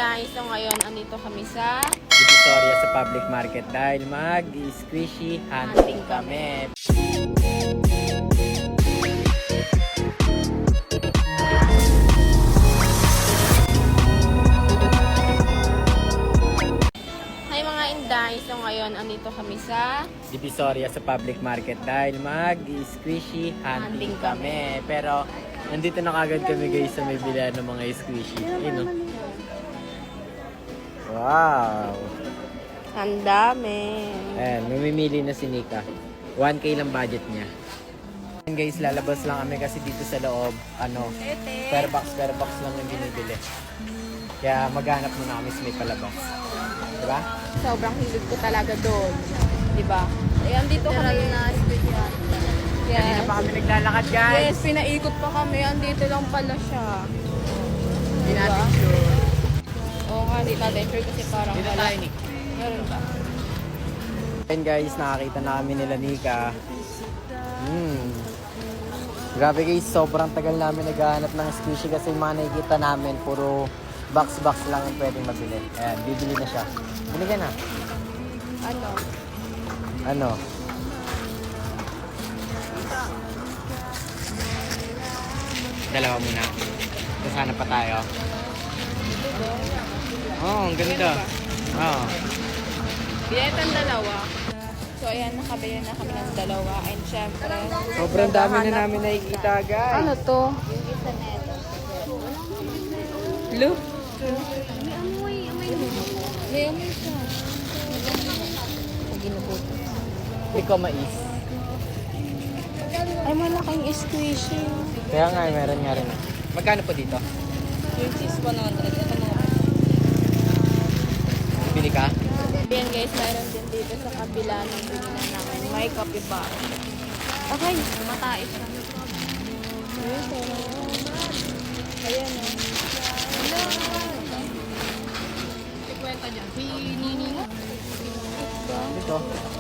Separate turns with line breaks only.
Inday, so ngayon andito kami sa
Divisoria sa public market dahil mag-squishy hunting kami.
Hi mga Inday, so ngayon andito kami sa
Divisoria sa public market dahil mag-squishy hunting kami. Pero nandito na kagad kami guys sa may bilihan ng mga squishy. Ayun o. Wow!
ang dami.
Ayan, mamimili na si Nika. 1K lang budget niya. Ayan guys, lalabas lang kami kasi dito sa loob, per box lang yung binibili. Kaya maghanap muna kami sa may palabas. Diba?
Sobrang hilig ko talaga doon. Diba? Eh, andito kami na special.
Kanina pa kami naglalakad guys.
Yes, pinaikot pa kami. Andito lang pala siya.
Hindi natin sure.
Oo nga, hindi natin sure kasi parang
Dito
wala.
tayo, Nick.
Meron ba?
Ayan guys, nakakita na kami nila Nika. Grabe guys, sobrang tagal namin naghahanap ng squishy kasi yung mga nakikita namin, puro box lang yung pwedeng mabili. Ayan, bibili na siya. Binigyan na.
Ano?
Ano? Dalawa muna. Kasana pa tayo. Oh, ang ganda. Oh.
Binayatan dalawa. So, ayan, nakabili na kami ng dalawa. And syempre,
Sobrang dami na namin nakikita guys.
ano to? Look. May amoy siya. Ginubuto.
Hindi ko mais.
Ay, malaking squishy.
Kaya nga, meron nga rin. Magkano po dito?
Yung cheese 100. Ito mo.
Bili ka?
Ayan guys, mayroon din dito sa kabila ng binilan namin. May kapibara. Okay, matais siya. Ayan o. Si Kwenta dyan. Si Nini mo.
Dito.